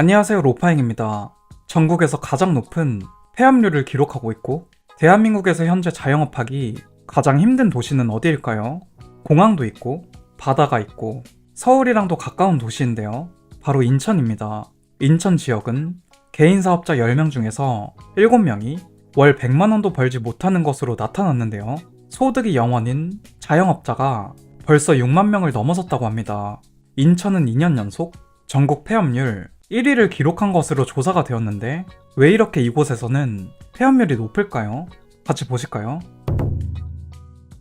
안녕하세요, 로파잉입니다. 전국에서 가장 높은 폐업률을 기록하고 있고 대한민국에서 현재 자영업하기 가장 힘든 도시는 어디일까요? 공항도 있고 바다가 있고 서울이랑도 가까운 도시인데요. 바로 인천입니다. 인천 지역은 개인 사업자 10명 중에서 7명이 월 100만원도 벌지 못하는 것으로 나타났는데요. 소득이 0원인 자영업자가 벌써 6만 명을 넘어섰다고 합니다. 인천은 2년 연속 전국 폐업률 1위를 기록한 것으로 조사가 되었는데 왜 이렇게 이곳에서는 폐업률이 높을까요? 같이 보실까요?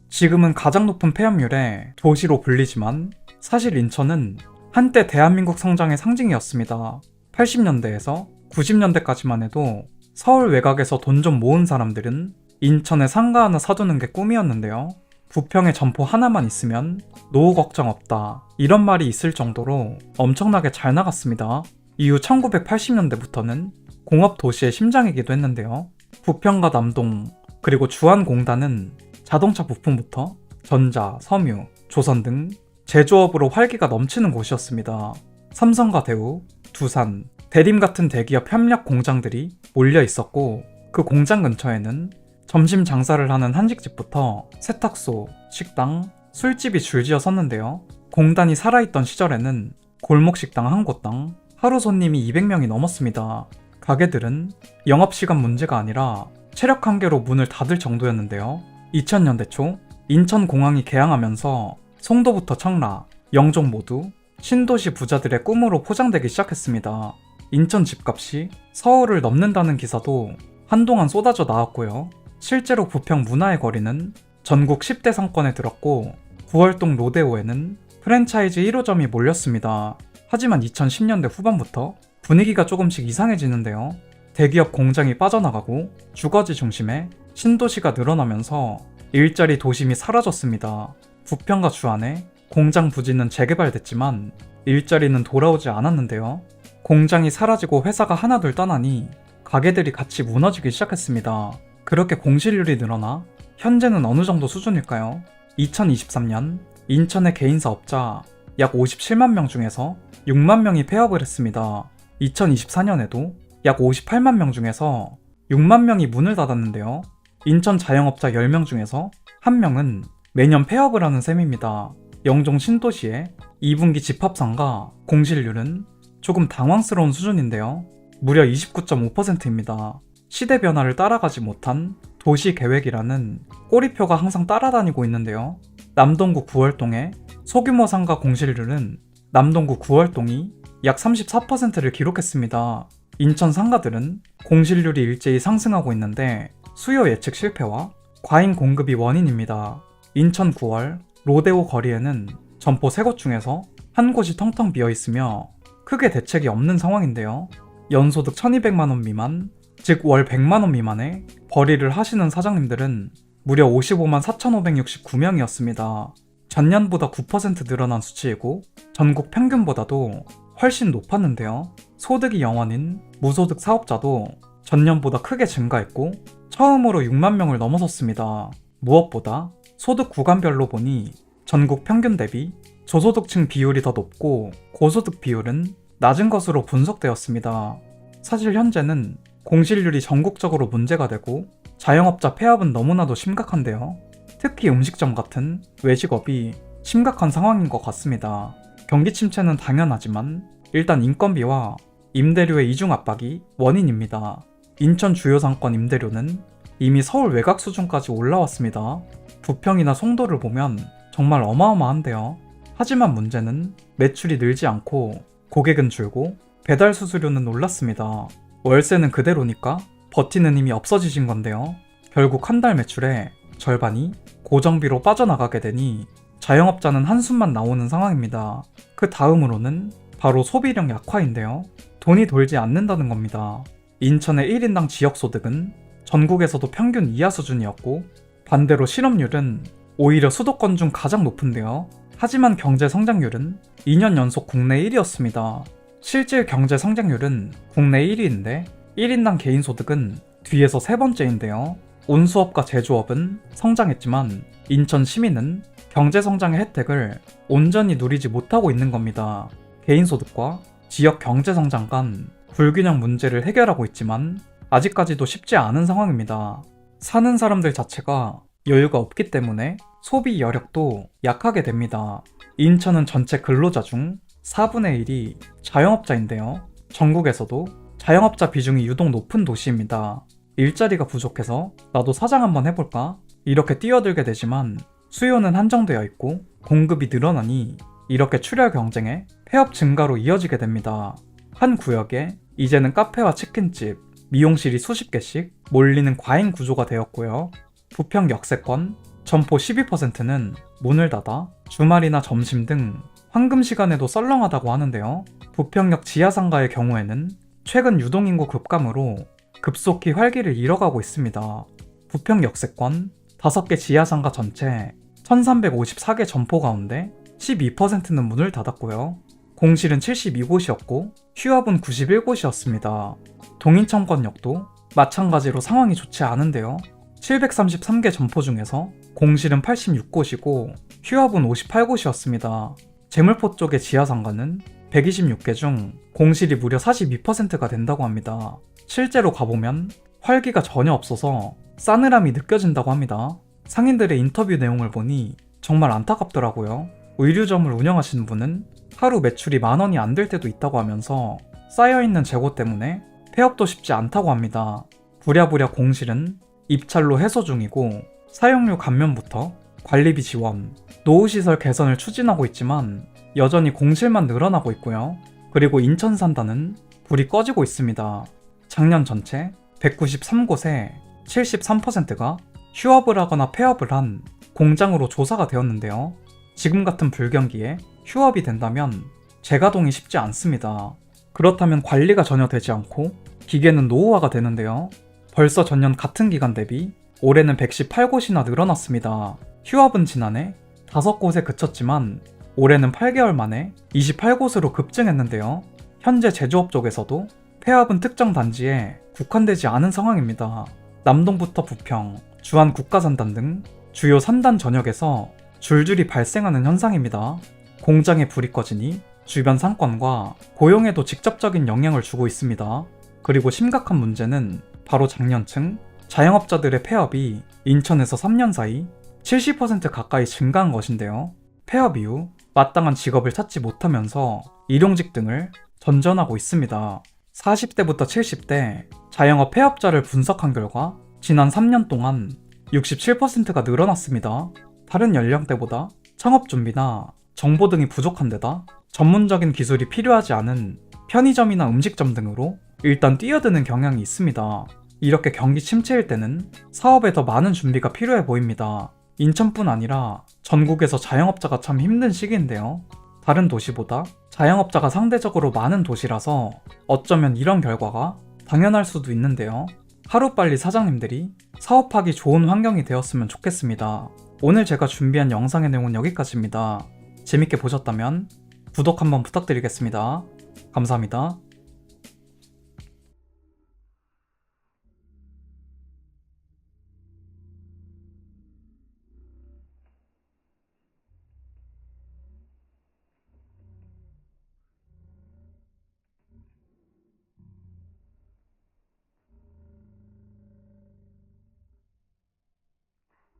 지금은 가장 높은 폐업률의 도시로 불리지만 사실 인천은 한때 대한민국 성장의 상징이었습니다. 80년대에서 90년대까지만 해도 서울 외곽에서 돈 좀 모은 사람들은 인천에 상가 하나 사두는 게 꿈이었는데요. 부평에 점포 하나만 있으면 노후 걱정 없다, 이런 말이 있을 정도로 엄청나게 잘 나갔습니다. 이후 1980년대부터는 공업 도시의 심장이기도 했는데요. 부평과 남동, 그리고 주한공단은 자동차 부품부터 전자, 섬유, 조선 등 제조업으로 활기가 넘치는 곳이었습니다. 삼성과 대우, 두산, 대림 같은 대기업 협력 공장들이 몰려 있었고 그 공장 근처에는 점심 장사를 하는 한식집부터 세탁소, 식당, 술집이 줄지어 섰는데요. 공단이 살아있던 시절에는 골목식당 한 곳당 하루 손님이 200명이 넘었습니다. 가게들은 영업시간 문제가 아니라 체력 한계로 문을 닫을 정도였는데요. 2000년대 초 인천공항이 개항하면서 송도부터 청라, 영종 모두 신도시 부자들의 꿈으로 포장되기 시작했습니다. 인천 집값이 서울을 넘는다는 기사도 한동안 쏟아져 나왔고요. 실제로 부평 문화의 거리는 전국 10대 상권에 들었고 9월동 로데오에는 프랜차이즈 1호점이 몰렸습니다. 하지만 2010년대 후반부터 분위기가 조금씩 이상해지는데요. 대기업 공장이 빠져나가고 주거지 중심에 신도시가 늘어나면서 일자리 도심이 사라졌습니다. 부평과 주안에 공장 부지는 재개발됐지만 일자리는 돌아오지 않았는데요. 공장이 사라지고 회사가 하나둘 떠나니 가게들이 같이 무너지기 시작했습니다. 그렇게 공실률이 늘어나 현재는 어느 정도 수준일까요? 2023년 인천의 개인 사업자 약 57만 명 중에서 6만 명이 폐업을 했습니다. 2024년에도 약 58만 명 중에서 6만 명이 문을 닫았는데요. 인천 자영업자 10명 중에서 1명은 매년 폐업을 하는 셈입니다. 영종 신도시의 2분기 집합상가 공실률은 조금 당황스러운 수준인데요. 무려 29.5%입니다. 시대 변화를 따라가지 못한 도시 계획이라는 꼬리표가 항상 따라다니고 있는데요. 남동구 9월동의 소규모 상가 공실률은 남동구 9월동이 약 34%를 기록했습니다. 인천 상가들은 공실률이 일제히 상승하고 있는데 수요 예측 실패와 과잉 공급이 원인입니다. 인천 9월 로데오 거리에는 점포 3곳 중에서 한 곳이 텅텅 비어 있으며 크게 대책이 없는 상황인데요. 연소득 1200만원 미만, 즉 월 100만원 미만에 벌이를 하시는 사장님들은 무려 55만 4569명이었습니다. 전년보다 9% 늘어난 수치이고 전국 평균보다도 훨씬 높았는데요. 소득이 0원인 무소득 사업자도 전년보다 크게 증가했고 처음으로 6만 명을 넘어섰습니다. 무엇보다 소득 구간별로 보니 전국 평균 대비 저소득층 비율이 더 높고 고소득 비율은 낮은 것으로 분석되었습니다. 사실 현재는 공실률이 전국적으로 문제가 되고 자영업자 폐업은 너무나도 심각한데요. 특히 음식점 같은 외식업이 심각한 상황인 것 같습니다. 경기 침체는 당연하지만 일단 인건비와 임대료의 이중 압박이 원인입니다. 인천 주요 상권 임대료는 이미 서울 외곽 수준까지 올라왔습니다. 부평이나 송도를 보면 정말 어마어마한데요. 하지만 문제는 매출이 늘지 않고 고객은 줄고 배달 수수료는 올랐습니다. 월세는 그대로니까 버티는 힘이 없어지신 건데요. 결국 한 달 매출의 절반이 고정비로 빠져나가게 되니 자영업자는 한숨만 나오는 상황입니다. 그 다음으로는 바로 소비력 약화인데요. 돈이 돌지 않는다는 겁니다. 인천의 1인당 지역소득은 전국에서도 평균 이하 수준이었고 반대로 실업률은 오히려 수도권 중 가장 높은데요. 하지만 경제 성장률은 2년 연속 국내 1위였습니다. 실질 경제 성장률은 국내 1위인데 1인당 개인 소득은 뒤에서 세 번째인데요. 운수업과 제조업은 성장했지만 인천 시민은 경제 성장의 혜택을 온전히 누리지 못하고 있는 겁니다. 개인 소득과 지역 경제 성장 간 불균형 문제를 해결하고 있지만 아직까지도 쉽지 않은 상황입니다. 사는 사람들 자체가 여유가 없기 때문에 소비 여력도 약하게 됩니다. 인천은 전체 근로자 중 4분의 1이 자영업자인데요. 전국에서도 자영업자 비중이 유독 높은 도시입니다. 일자리가 부족해서 나도 사장 한번 해볼까? 이렇게 뛰어들게 되지만 수요는 한정되어 있고 공급이 늘어나니 이렇게 출혈 경쟁에 폐업 증가로 이어지게 됩니다. 한 구역에 이제는 카페와 치킨집, 미용실이 수십 개씩 몰리는 과잉 구조가 되었고요. 부평 역세권, 점포 12%는 문을 닫아 주말이나 점심 등 황금 시간에도 썰렁하다고 하는데요. 부평역 지하상가의 경우에는 최근 유동인구 급감으로 급속히 활기를 잃어가고 있습니다. 부평 역세권 5개 지하상가 전체 1354개 점포 가운데 12%는 문을 닫았고요. 공실은 72곳이었고 휴업은 91곳이었습니다. 동인청권역도 마찬가지로 상황이 좋지 않은데요. 733개 점포 중에서 공실은 86곳이고 휴업은 58곳이었습니다. 제물포 쪽의 지하상가는 126개 중 공실이 무려 42%가 된다고 합니다. 실제로 가보면 활기가 전혀 없어서 싸늘함이 느껴진다고 합니다. 상인들의 인터뷰 내용을 보니 정말 안타깝더라고요. 의류점을 운영하시는 분은 하루 매출이 10,000원이 안 될 때도 있다고 하면서 쌓여있는 재고 때문에 폐업도 쉽지 않다고 합니다. 부랴부랴 공실은 입찰로 해소 중이고 사용료 감면부터 관리비 지원, 노후시설 개선을 추진하고 있지만 여전히 공실만 늘어나고 있고요. 그리고 인천 산다는 불이 꺼지고 있습니다. 작년 전체 193곳에 73%가 휴업을 하거나 폐업을 한 공장으로 조사가 되었는데요. 지금 같은 불경기에 휴업이 된다면 재가동이 쉽지 않습니다. 그렇다면 관리가 전혀 되지 않고 기계는 노후화가 되는데요. 벌써 전년 같은 기간 대비 올해는 118곳이나 늘어났습니다. 휴업은 지난해 5곳에 그쳤지만 올해는 8개월 만에 28곳으로 급증했는데요. 현재 제조업 쪽에서도 폐업은 특정 단지에 국한되지 않은 상황입니다. 남동부터 부평, 주안 국가산단 등 주요 산단 전역에서 줄줄이 발생하는 현상입니다. 공장에 불이 꺼지니 주변 상권과 고용에도 직접적인 영향을 주고 있습니다. 그리고 심각한 문제는 바로 작년층 자영업자들의 폐업이 인천에서 3년 사이 70% 가까이 증가한 것인데요. 폐업 이후 마땅한 직업을 찾지 못하면서 일용직 등을 전전하고 있습니다. 40대부터 70대 자영업 폐업자를 분석한 결과 지난 3년 동안 67%가 늘어났습니다. 다른 연령대보다 창업 준비나 정보 등이 부족한 데다 전문적인 기술이 필요하지 않은 편의점이나 음식점 등으로 일단 뛰어드는 경향이 있습니다. 이렇게 경기 침체일 때는 사업에 더 많은 준비가 필요해 보입니다. 인천뿐 아니라 전국에서 자영업자가 참 힘든 시기인데요. 다른 도시보다 자영업자가 상대적으로 많은 도시라서 어쩌면 이런 결과가 당연할 수도 있는데요. 하루빨리 사장님들이 사업하기 좋은 환경이 되었으면 좋겠습니다. 오늘 제가 준비한 영상의 내용은 여기까지입니다. 재밌게 보셨다면 구독 한번 부탁드리겠습니다. 감사합니다.